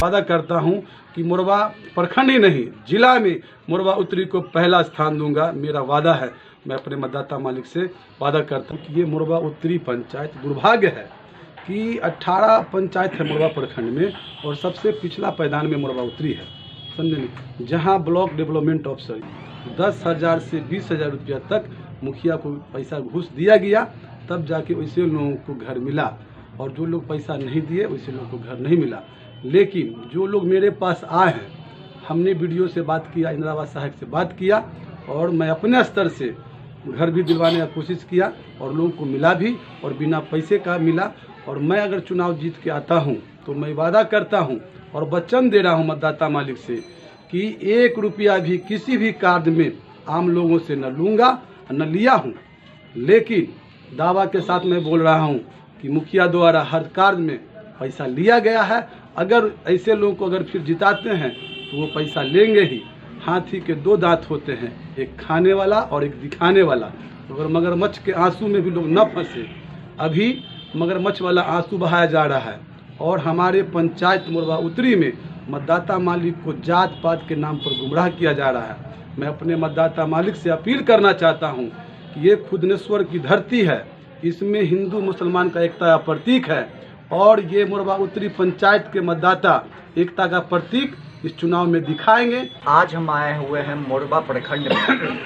वादा करता हूं कि मोरबा प्रखंड ही नहीं जिला में मोरबा उत्तरी को पहला स्थान दूंगा। मेरा वादा है। मैं अपने मतदाता मालिक से वादा करता हूं कि ये मोरबा उत्तरी पंचायत दुर्भाग्य है कि 18 पंचायत है मोरबा प्रखंड में और सबसे पिछला पैदान में मोरबा उत्तरी है, समझे। जहाँ ब्लॉक डेवलपमेंट ऑफिसर 10,000 से 20,000 रुपया तक मुखिया को पैसा घूस दिया गया, तब जाके वैसे लोगों को घर मिला, और जो लोग पैसा नहीं दिए वैसे लोगों को घर नहीं मिला। लेकिन जो लोग मेरे पास आए हैं, हमने वीडियो से बात किया, इंदिरा आवास सहायक से बात किया, और मैं अपने स्तर से घर भी दिलवाने का कोशिश किया और लोगों को मिला भी, और बिना पैसे का मिला। और मैं अगर चुनाव जीत के आता हूं तो मैं वादा करता हूं और वचन दे रहा हूं मतदाता मालिक से कि 1 रुपया भी किसी भी कार्य में आम लोगों से न लूँगा, न लिया हूँ। लेकिन दावा के साथ मैं बोल रहा हूँ कि मुखिया द्वारा हर कार्य में पैसा लिया गया है। अगर ऐसे लोगों को अगर फिर जिताते हैं तो वो पैसा लेंगे ही। हाथी के 2 दांत होते हैं, एक खाने वाला और एक दिखाने वाला। अगर मगरमच्छ के आंसू में भी लोग न फंसे, अभी मगरमच्छ वाला आंसू बहाया जा रहा है। और हमारे पंचायत मोरबा उत्तरी में मतदाता मालिक को जात पात के नाम पर गुमराह किया जा रहा है। मैं अपने मतदाता मालिक से अपील करना चाहता हूं कि ये खुदनेश्वर की धरती है, इसमें हिंदू मुसलमान का एकता का प्रतीक है, और ये मोरबा उत्तरी पंचायत के मतदाता एकता का प्रतीक इस चुनाव में दिखाएंगे। आज हम आए हुए हैं मोरबा प्रखंड में।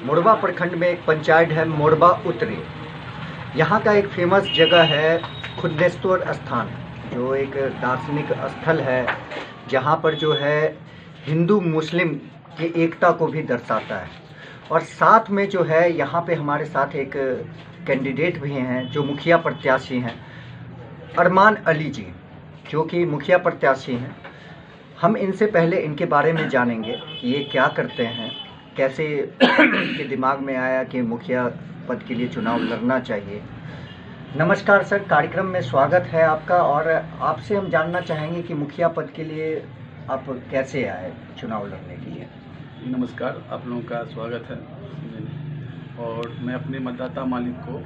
मोरबा प्रखंड में एक पंचायत है मोरबा उत्तरी। यहाँ का एक फेमस जगह है खुदनेश्वर स्थान, जो एक दार्शनिक स्थल है, जहाँ पर जो है हिंदू मुस्लिम की एकता को भी दर्शाता है। और साथ में जो है यहाँ पे हमारे साथ एक कैंडिडेट भी हैं जो मुखिया प्रत्याशी हैं, अरमान अली जी, जो कि मुखिया प्रत्याशी हैं। हम इनसे पहले इनके बारे में जानेंगे कि ये क्या करते हैं, कैसे इनके दिमाग में आया कि मुखिया पद के लिए चुनाव लड़ना चाहिए। नमस्कार सर, कार्यक्रम में स्वागत है आपका। और आपसे हम जानना चाहेंगे कि मुखिया पद के लिए आप कैसे आए चुनाव लड़ने के लिए। नमस्कार, आप लोगों का स्वागत है। और मैं अपने मतदाता मालिक को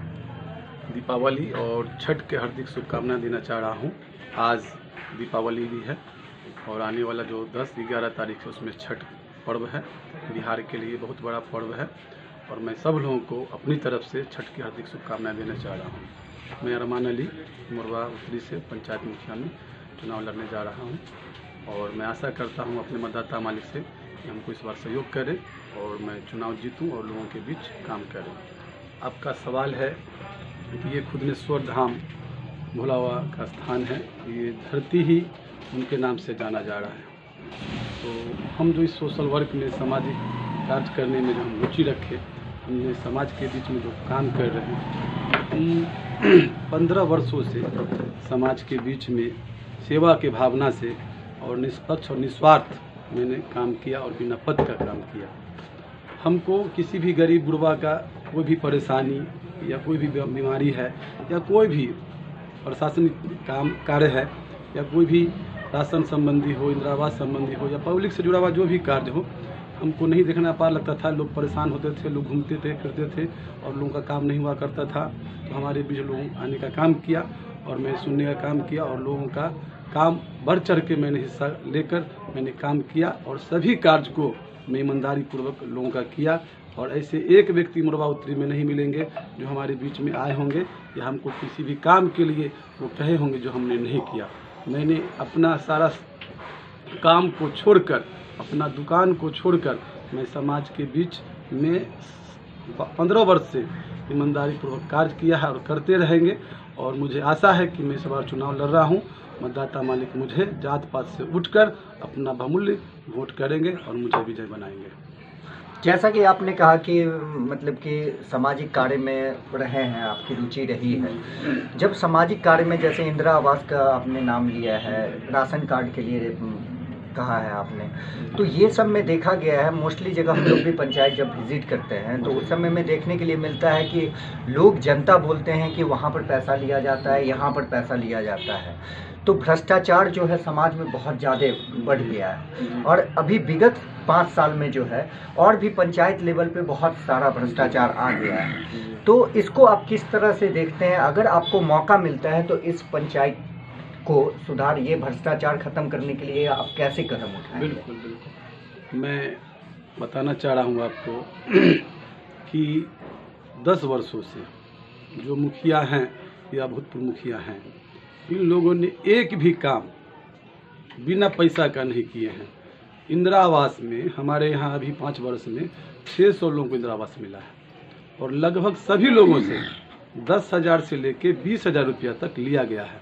दीपावली और छठ के हार्दिक शुभकामनाएं देना चाह रहा हूं। आज दीपावली भी है और आने वाला जो 10-11 तारीख है उसमें छठ पर्व है। बिहार के लिए बहुत बड़ा पर्व है, और मैं सब लोगों को अपनी तरफ से छठ की हार्दिक शुभकामनाएं देना चाह रहा हूं। मैं अरमान अली मोरबा उत्तरी से पंचायत मुखिया में चुनाव लड़ने जा रहा हूं, और मैं आशा करता हूं अपने मतदाता मालिक से कि हमको इस बार सहयोग करें और मैं चुनाव जीतूं और लोगों के बीच काम करें। आपका सवाल है कि ये खुदनेश्वर धाम भोला बाबा का स्थान है, ये धरती ही उनके नाम से जाना जा रहा है। तो हम जो इस सोशल वर्क में, सामाजिक कार्य करने में जो हम रुचि रखे, हमने समाज के बीच में जो काम कर रहे हैं, हम 15 वर्षों से समाज के बीच में सेवा के भावना से और निष्पक्ष और निस्वार्थ मैंने काम किया और बिना पद का काम किया। हमको किसी भी गरीब गुरबा का कोई भी परेशानी या कोई भी बीमारी है या कोई भी प्रशासनिक काम कार्य है या कोई भी राशन संबंधी हो, इंदिरा आवास संबंधी हो या पब्लिक से जुड़ा हुआ जो भी कार्य हो, हमको नहीं देखना पार लगता था। लोग परेशान होते थे, लोग घूमते थे फिरते थे और लोगों का काम नहीं हुआ करता था। तो हमारे बीच लोग आने का काम किया और मैं सुनने का काम किया, और लोगों का काम बढ़ चढ़ के मैंने हिस्सा लेकर मैंने काम किया, और सभी कार्य को मैं ईमानदारी पूर्वक लोगों का किया। और ऐसे एक व्यक्ति मोरबा उत्तरी में नहीं मिलेंगे जो हमारे बीच में आए होंगे या हमको किसी भी काम के लिए वो कहे होंगे जो हमने नहीं किया। मैंने अपना सारा काम को छोड़कर, अपना दुकान को छोड़कर मैं समाज के बीच में 15 वर्ष से ईमानदारी पूर्वक कार्य किया है और करते रहेंगे। और मुझे आशा है कि मैं इस बार चुनाव लड़ रहा हूँ। मतदाता मालिक मुझे जात पात से उठकर अपना बहुमूल्य वोट करेंगे और मुझे विजय बनाएंगे। जैसा कि आपने कहा कि मतलब कि सामाजिक कार्य में रहे हैं, आपकी रुचि रही है। जब सामाजिक कार्य में जैसे इंदिरा आवास का आपने नाम लिया है, राशन कार्ड के लिए कहा है आपने, तो ये सब में देखा गया है मोस्टली जगह हम लोग भी पंचायत जब विजिट करते हैं तो उस समय में देखने के लिए मिलता है कि लोग, जनता बोलते हैं कि वहाँ पर पैसा लिया जाता है, यहाँ पर पैसा लिया जाता है। तो भ्रष्टाचार जो है समाज में बहुत ज़्यादा बढ़ गया है, और अभी विगत 5 साल में जो है और भी पंचायत लेवल पे बहुत सारा भ्रष्टाचार आ गया है। तो इसको आप किस तरह से देखते हैं? अगर आपको मौका मिलता है तो इस पंचायत को सुधार, ये भ्रष्टाचार खत्म करने के लिए आप कैसे कदम उठाएंगे? बिल्कुल बिल्कुल, मैं बताना चाह रहा हूँ आपको कि 10 वर्षों से जो मुखिया हैं या भूतपूर्व मुखिया हैं, इन लोगों ने एक भी काम बिना पैसा का नहीं किए हैं। इंदिरा आवास में हमारे यहाँ अभी 5 वर्ष में 600 लोगों को इंदिरा आवास मिला है और लगभग सभी लोगों से 10,000 से लेके 20,000 रुपया तक लिया गया है।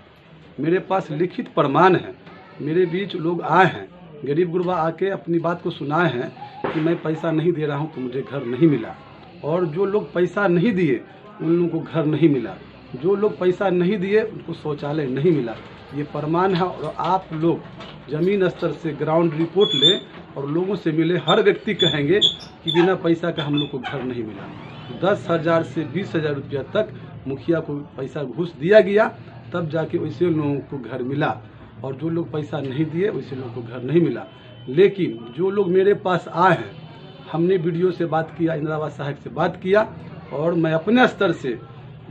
मेरे पास लिखित प्रमाण है, मेरे बीच लोग आए हैं, गरीब गुरबा आके अपनी बात को सुनाए हैं कि मैं पैसा नहीं दे रहा हूँ तो मुझे घर नहीं मिला, और जो लोग पैसा नहीं दिए उन लोगों को घर नहीं मिला, जो लोग पैसा नहीं दिए उनको शौचालय नहीं मिला। ये प्रमाण है। और आप लोग ज़मीन स्तर से ग्राउंड रिपोर्ट ले और लोगों से मिले, हर व्यक्ति कहेंगे कि बिना पैसा का हम लोग को घर नहीं मिला। 10,000 से 20,000 रुपया तक मुखिया को पैसा घूस दिया गया, तब जाके वैसे लोगों को घर मिला, और जो लोग पैसा नहीं दिए वैसे लोगों को घर नहीं मिला। लेकिन जो लोग मेरे पास आए हैं, हमने वीडियो से बात किया, इंदिरा आवास सहायक से बात किया, और मैं अपने स्तर से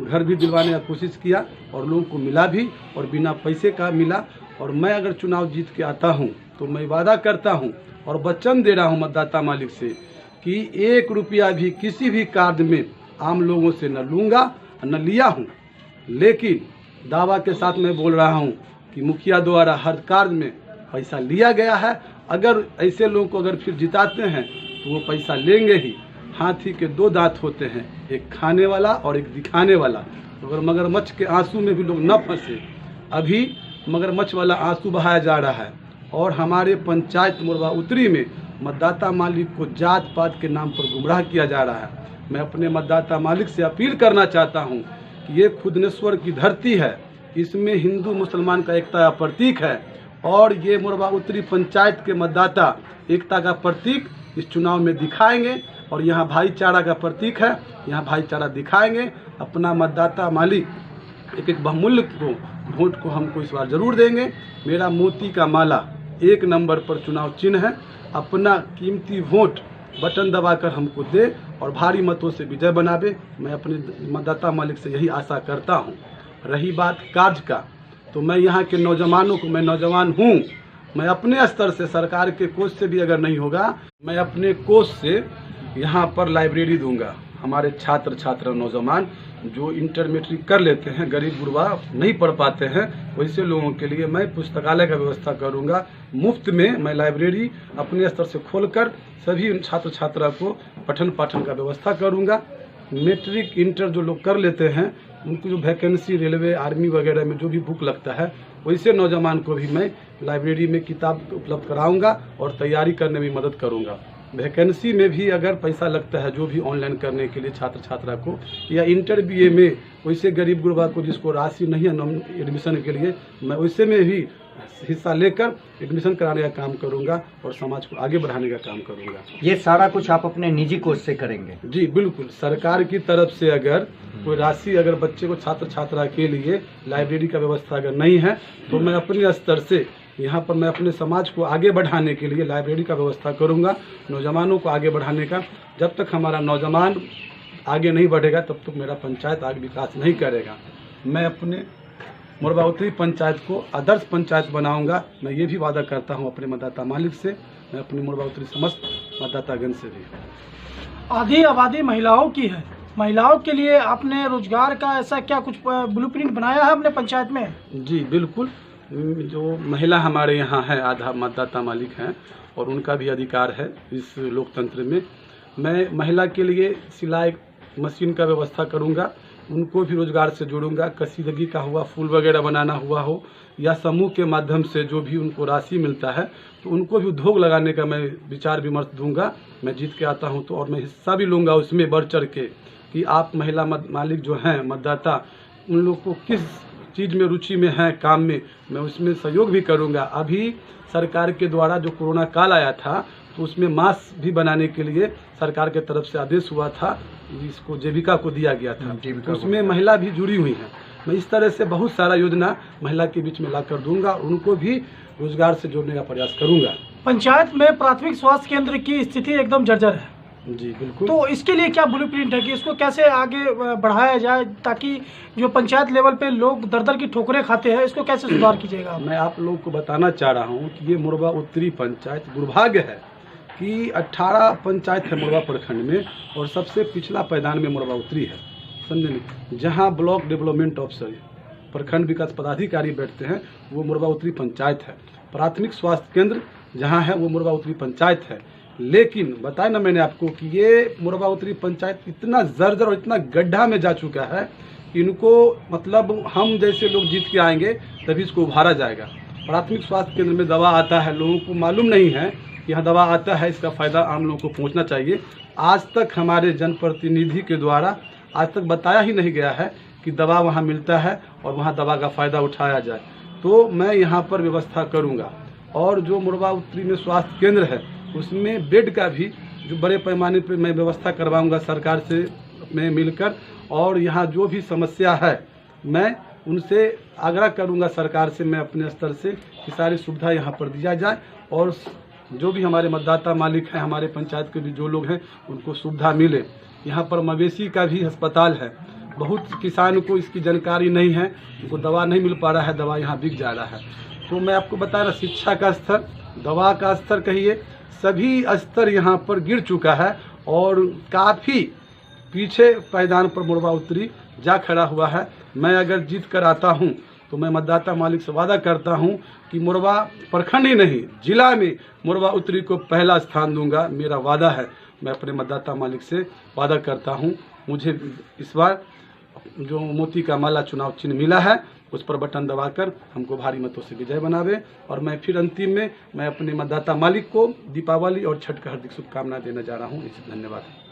घर भी दिलवाने का कोशिश किया और लोगों को मिला भी, और बिना पैसे का मिला। और मैं अगर चुनाव जीत के आता हूं तो मैं वादा करता हूं और वचन दे रहा हूं मतदाता मालिक से कि 1 रुपया भी किसी भी कार्य में आम लोगों से न लूँगा, न लिया हूं। लेकिन दावा के साथ मैं बोल रहा हूं कि मुखिया द्वारा हर कार्य में पैसा लिया गया है। अगर ऐसे लोगों को अगर फिर जिताते हैं तो वो पैसा लेंगे ही। हाथी के 2 दांत होते हैं, एक खाने वाला और एक दिखाने वाला। अगर मगरमच्छ के आंसू में भी लोग न फंसे, अभी मगरमच्छ वाला आंसू बहाया जा रहा है। और हमारे पंचायत मोरबा उत्तरी में मतदाता मालिक को जात पात के नाम पर गुमराह किया जा रहा है। मैं अपने मतदाता मालिक से अपील करना चाहता हूं कि ये खुदनेश्वर की धरती है, इसमें हिंदू मुसलमान का एकता का प्रतीक है, और ये मोरबा उत्तरी पंचायत के मतदाता एकता का प्रतीक इस चुनाव में दिखाएंगे, और यहाँ भाईचारा का प्रतीक है, यहाँ भाईचारा दिखाएंगे। अपना मतदाता मालिक एक बहुमूल्य को वोट को हमको इस बार जरूर देंगे। मेरा मोती का माला 1 नंबर पर चुनाव चिन्ह है। अपना कीमती वोट बटन दबाकर हमको दे और भारी मतों से विजय बनावे। मैं अपने मतदाता मालिक से यही आशा करता हूँ। रही बात कार्य का, तो मैं यहाँ के नौजवानों को, मैं नौजवान हूँ, मैं अपने स्तर से, सरकार के कोष से भी अगर नहीं होगा, मैं अपने कोष से यहाँ पर लाइब्रेरी दूंगा। हमारे छात्र छात्रा नौजवान जो इंटरमीडिएट कर लेते हैं, गरीब गुरबा नहीं पढ़ पाते हैं, वैसे लोगों के लिए मैं पुस्तकालय का व्यवस्था करूंगा। मुफ्त में मैं लाइब्रेरी अपने स्तर से खोलकर सभी छात्र छात्रा को पठन पाठन का व्यवस्था करूंगा। मैट्रिक इंटर जो लोग कर लेते हैं, उनको जो वैकेंसी रेलवे आर्मी वगैरह में जो भी बुक लगता है, वैसे नौजवान को भी मैं लाइब्रेरी में किताब उपलब्ध कराऊंगा और तैयारी करने में मदद करूंगा। वैकेंसी में भी अगर पैसा लगता है, जो भी ऑनलाइन करने के लिए छात्र छात्रा को, या इंटर BA में वैसे गरीब गुरबा को जिसको राशि नहीं है एडमिशन के लिए, मैं वैसे में भी हिस्सा लेकर एडमिशन कराने का काम करूंगा और समाज को आगे बढ़ाने का काम करूंगा। ये सारा कुछ आप अपने निजी कोष से करेंगे? जी बिल्कुल। सरकार की तरफ से अगर कोई राशि अगर बच्चे को, छात्र छात्रा के लिए लाइब्रेरी का व्यवस्था अगर नहीं है, तो मैं अपने स्तर से यहाँ पर मैं अपने समाज को आगे बढ़ाने के लिए लाइब्रेरी का व्यवस्था करूँगा, नौजवानों को आगे बढ़ाने का। जब तक हमारा नौजवान आगे नहीं बढ़ेगा तब तक मेरा पंचायत आगे विकास नहीं करेगा। मैं अपने मोरबा उत्तरी पंचायत को आदर्श पंचायत बनाऊंगा। मैं ये भी वादा करता हूँ अपने मतदाता मालिक से, मैं अपने मोरबा उत्तरी समस्त मतदातागण से भी। आधी आबादी महिलाओं की है, महिलाओं के लिए आपने रोजगार का ऐसा क्या कुछ ब्लूप्रिंट बनाया है अपने पंचायत में? जी बिल्कुल। जो महिला हमारे यहाँ है, आधा मतदाता मालिक हैं, और उनका भी अधिकार है इस लोकतंत्र में। मैं महिला के लिए सिलाई मशीन का व्यवस्था करूँगा, उनको भी रोजगार से जोड़ूंगा। कसीदगी का हुआ, फूल वगैरह बनाना हुआ हो, या समूह के माध्यम से जो भी उनको राशि मिलता है, तो उनको भी उद्योग लगाने का मैं विचार विमर्श दूंगा। मैं जीत के आता हूँ तो, और मैं हिस्सा भी लूँगा उसमें बढ़ चढ़ के, कि आप महिला मालिक जो हैं मतदाता, उन लोग को किस चीज़ में रुचि में है, काम में, मैं उसमें सहयोग भी करूंगा। अभी सरकार के द्वारा जो कोरोना काल आया था, तो उसमें मास्क भी बनाने के लिए सरकार के तरफ से आदेश हुआ था, इसको जीविका को दिया गया था, तो उसमें महिला भी जुड़ी हुई हैं। मैं इस तरह से बहुत सारा योजना महिला के बीच में लाकर दूंगा, उनको भी रोजगार से जोड़ने का प्रयास करूंगा। पंचायत में प्राथमिक स्वास्थ्य केंद्र की स्थिति एकदम जर्जर है, जी बिल्कुल। तो इसके लिए क्या ब्लूप्रिंट है कि इसको कैसे आगे बढ़ाया जाए, ताकि जो पंचायत लेवल पे लोग दर दर की ठोकरें खाते हैं, इसको कैसे सुधार कीजिएगा? मैं आप लोगों को बताना चाह रहा हूँ कि ये मोरबा उत्तरी पंचायत, दुर्भाग्य है कि 18 पंचायत है मोरबा प्रखंड में और सबसे पिछला पैदान में मोरबा उत्तरी है, समझे नहीं। जहाँ ब्लॉक डेवलपमेंट ऑफिसर, प्रखंड विकास पदाधिकारी बैठते हैं वो मोरबा उत्तरी पंचायत है। प्राथमिक स्वास्थ्य केंद्र जहाँ है वो मोरबा उत्तरी पंचायत है। लेकिन बताया ना मैंने आपको कि ये मोरबा उत्तरी पंचायत इतना जर्जर और इतना गड्ढा में जा चुका है, इनको मतलब हम जैसे लोग जीत के आएंगे तभी इसको उभारा जाएगा। प्राथमिक स्वास्थ्य केंद्र में दवा आता है, लोगों को मालूम नहीं है कि यहाँ दवा आता है, इसका फायदा आम लोगों को पहुँचना चाहिए। आज तक हमारे जनप्रतिनिधि के द्वारा आज तक बताया ही नहीं गया है कि दवा वहाँ मिलता है और वहाँ दवा का फ़ायदा उठाया जाए। तो मैं यहाँ पर व्यवस्था करूँगा। और जो मोरबा उत्तरी में स्वास्थ्य केंद्र है उसमें बेड का भी जो बड़े पैमाने पर मैं व्यवस्था करवाऊँगा सरकार से में मिलकर। और यहाँ जो भी समस्या है मैं उनसे आग्रह करूँगा सरकार से, मैं अपने स्तर से कि सारी सुविधा यहाँ पर दिया जाए और जो भी हमारे मतदाता मालिक हैं, हमारे पंचायत के भी जो लोग हैं, उनको सुविधा मिले। यहाँ पर मवेशी का भी अस्पताल है, बहुत किसान को इसकी जानकारी नहीं है, उनको दवा नहीं मिल पा रहा है, दवा यहाँ बिक जा रहा है। तो मैं आपको बता रहा, शिक्षा का स्तर, दवा का स्तर कहिए, सभी स्तर यहाँ पर गिर चुका है और काफ़ी पीछे पैदान पर मोरबा उत्तरी जा खड़ा हुआ है। मैं अगर जीत कर आता हूँ तो मैं मतदाता मालिक से वादा करता हूँ कि मोरबा प्रखंड ही नहीं जिला में मोरबा उत्तरी को पहला स्थान दूंगा, मेरा वादा है। मैं अपने मतदाता मालिक से वादा करता हूँ। मुझे इस बार जो मोती का माला चुनाव चिन्ह मिला है उस पर बटन दबाकर हमको भारी मतों से विजय बनावे। और मैं फिर अंतिम में मैं अपने मतदाता मालिक को दीपावली और छठ का हार्दिक शुभकामनाएं देना जा रहा हूँ। धन्यवाद।